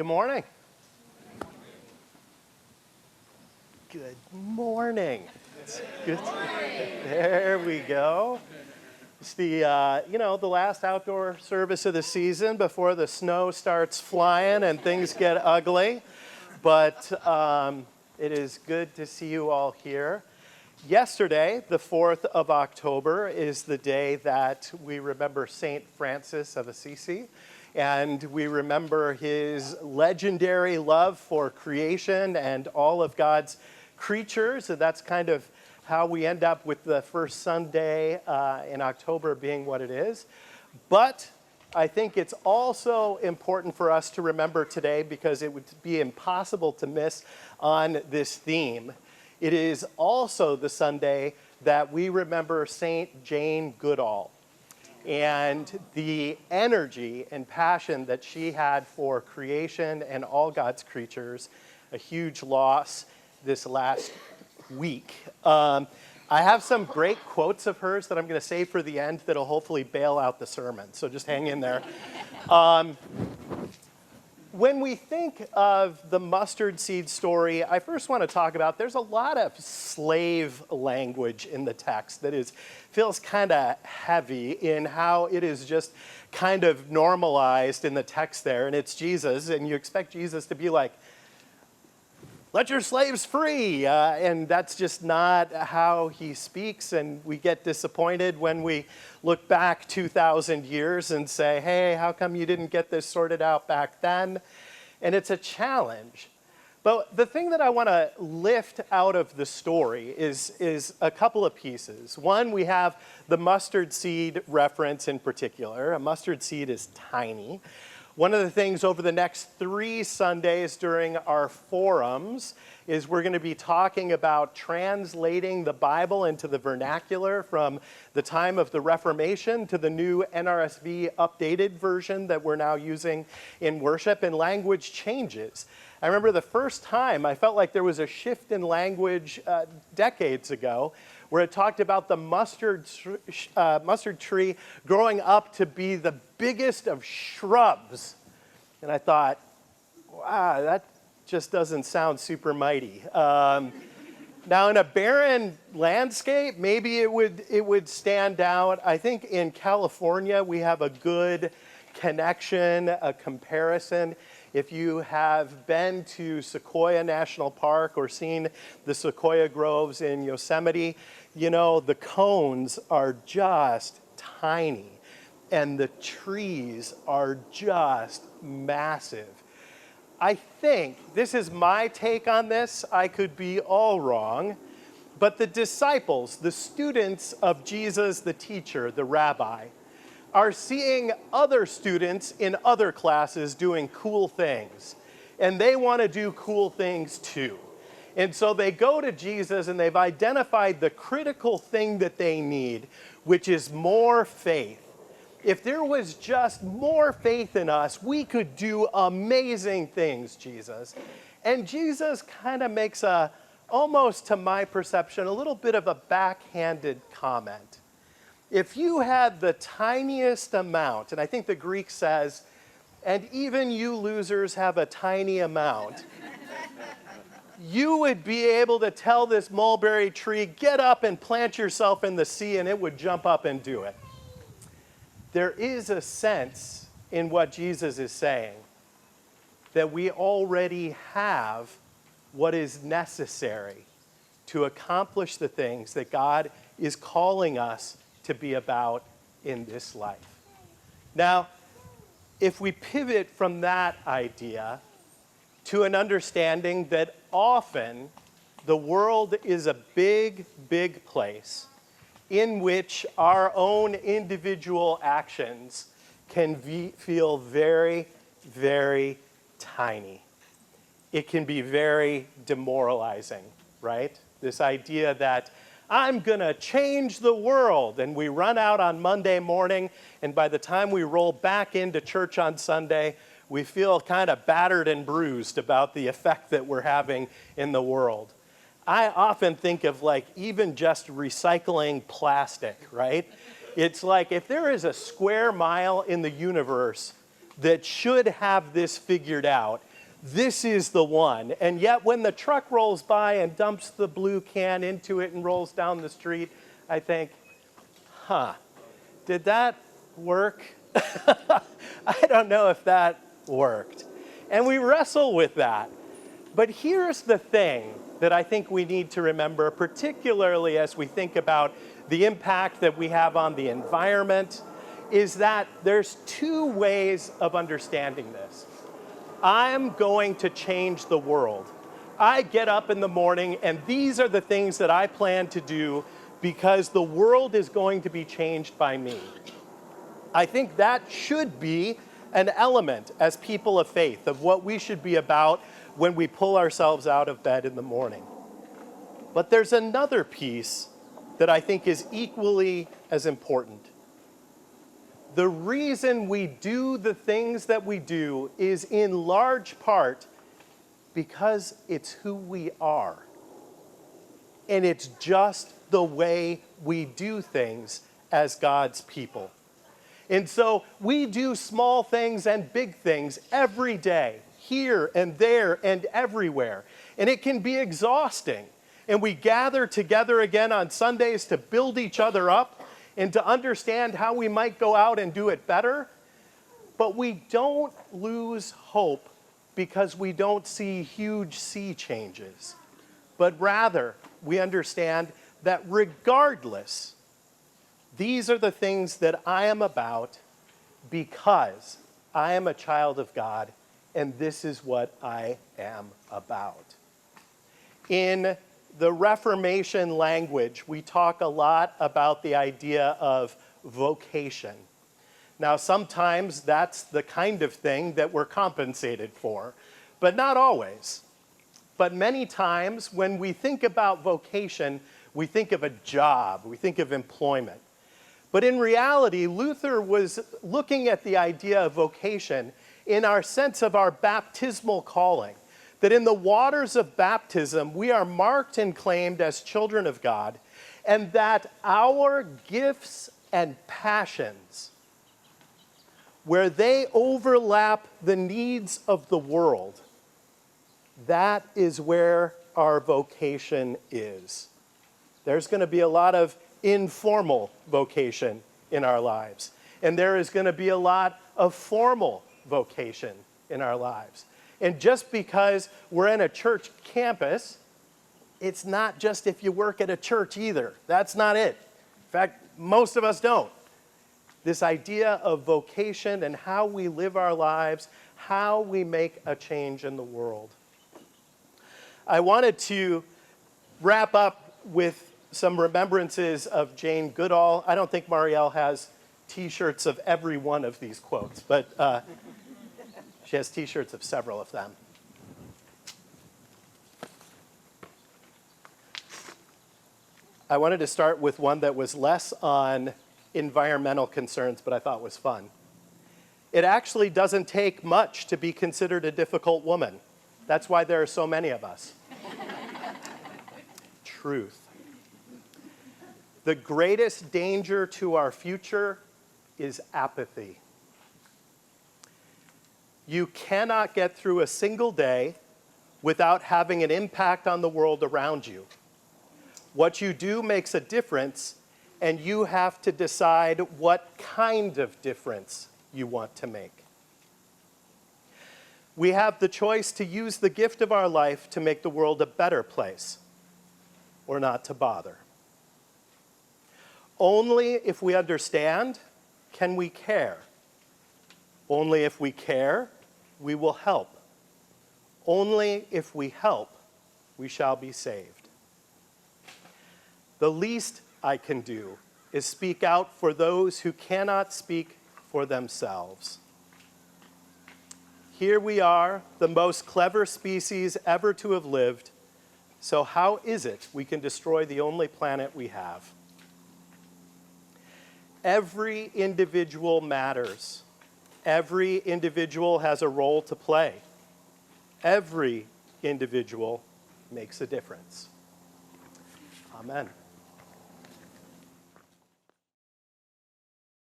Good morning. Good morning. It's good. There we go. It's the the last outdoor service of the season before the snow starts flying and things get ugly. But it is good to see you all here. Yesterday, the 4th of October, is the day that we remember St. Francis of Assisi. And we remember his legendary love for creation and all of God's creatures. And that's kind of how we end up with the first Sunday in October being what it is. But I think it's also important for us to remember today because it would be impossible to miss on this theme. It is also the Sunday that we remember St. Jane Goodall and the energy and passion that she had for creation and all God's creatures, a huge loss this last week. I have some great quotes of hers that I'm going to save for the end that'll hopefully bail out the sermon, so just hang in there. When we think of the mustard seed story, I first want to talk about there's a lot of slave language in the text that feels kind of heavy in how it is just kind of normalized in the text there. And it's Jesus, and you expect Jesus to be like, let your slaves free. And that's just not how he speaks. And we get disappointed when we look back 2,000 years and say, hey, how come you didn't get this sorted out back then? And it's a challenge. But the thing that I want to lift out of the story is a couple of pieces. One, we have the mustard seed reference in particular. A mustard seed is tiny. One of the things over the next 3 Sundays during our forums is we're going to be talking about translating the Bible into the vernacular from the time of the Reformation to the new NRSV updated version that we're now using in worship, and language changes. I remember the first time I felt like there was a shift in language decades ago where it talked about the mustard tree growing up to be the biggest of shrubs. And I thought, wow, that just doesn't sound super mighty. Now, in a barren landscape, maybe it would stand out. I think in California, we have a good connection, a comparison. If you have been to Sequoia National Park or seen the sequoia groves in Yosemite, you know, the cones are just tiny and the trees are just massive. I think, this is my take on this, I could be all wrong, but the disciples, the students of Jesus, the teacher, the rabbi, are seeing other students in other classes doing cool things. And they want to do cool things too. And so they go to Jesus and they've identified the critical thing that they need, which is more faith. If there was just more faith in us, we could do amazing things, Jesus. And Jesus kind of makes almost to my perception, a little bit of a backhanded comment. If you had the tiniest amount, and I think the Greek says, and even you losers have a tiny amount, you would be able to tell this mulberry tree, get up and plant yourself in the sea, and it would jump up and do it. There is a sense in what Jesus is saying that we already have what is necessary to accomplish the things that God is calling us to be about in this life. Now, if we pivot from that idea to an understanding that often the world is a big, big place in which our own individual actions can feel very, very tiny. It can be very demoralizing, right? This idea that I'm going to change the world. And we run out on Monday morning, and by the time we roll back into church on Sunday, we feel kind of battered and bruised about the effect that we're having in the world. I often think of like even just recycling plastic, right? It's like if there is a square mile in the universe that should have this figured out, this is the one. And yet when the truck rolls by and dumps the blue can into it and rolls down the street, I think, did that work? I don't know if that worked. And we wrestle with that. But here's the thing that I think we need to remember, particularly as we think about the impact that we have on the environment, is that there's two ways of understanding this. I'm going to change the world. I get up in the morning and these are the things that I plan to do because the world is going to be changed by me. I think that should be an element as people of faith of what we should be about when we pull ourselves out of bed in the morning. But there's another piece that I think is equally as important. The reason we do the things that we do is in large part because it's who we are. And it's just the way we do things as God's people. And so we do small things and big things every day, here and there and everywhere. And it can be exhausting. And we gather together again on Sundays to build each other up and to understand how we might go out and do it better. But we don't lose hope because we don't see huge sea changes. But rather, we understand that regardless, these are the things that I am about because I am a child of God, and this is what I am about. In the Reformation language, we talk a lot about the idea of vocation. Now, sometimes that's the kind of thing that we're compensated for, but not always. But many times when we think about vocation, we think of a job, we think of employment. But in reality, Luther was looking at the idea of vocation in our sense of our baptismal calling. That in the waters of baptism, we are marked and claimed as children of God, and that our gifts and passions, where they overlap the needs of the world, that is where our vocation is. There's going to be a lot of informal vocation in our lives, and there is going to be a lot of formal vocation in our lives. And just because we're in a church campus, it's not just if you work at a church either. That's not it. In fact, most of us don't. This idea of vocation and how we live our lives, how we make a change in the world. I wanted to wrap up with some remembrances of Jane Goodall. I don't think Marielle has T-shirts of every one of these quotes, but she has T-shirts of several of them. I wanted to start with one that was less on environmental concerns, but I thought was fun. It actually doesn't take much to be considered a difficult woman. That's why there are so many of us. Truth. The greatest danger to our future is apathy. You cannot get through a single day without having an impact on the world around you. What you do makes a difference, and you have to decide what kind of difference you want to make. We have the choice to use the gift of our life to make the world a better place, or not to bother. Only if we understand can we care. Only if we care, we will help. Only if we help, we shall be saved. The least I can do is speak out for those who cannot speak for themselves. Here we are, the most clever species ever to have lived, so how is it we can destroy the only planet we have? Every individual matters. Every individual has a role to play. Every individual makes a difference. Amen.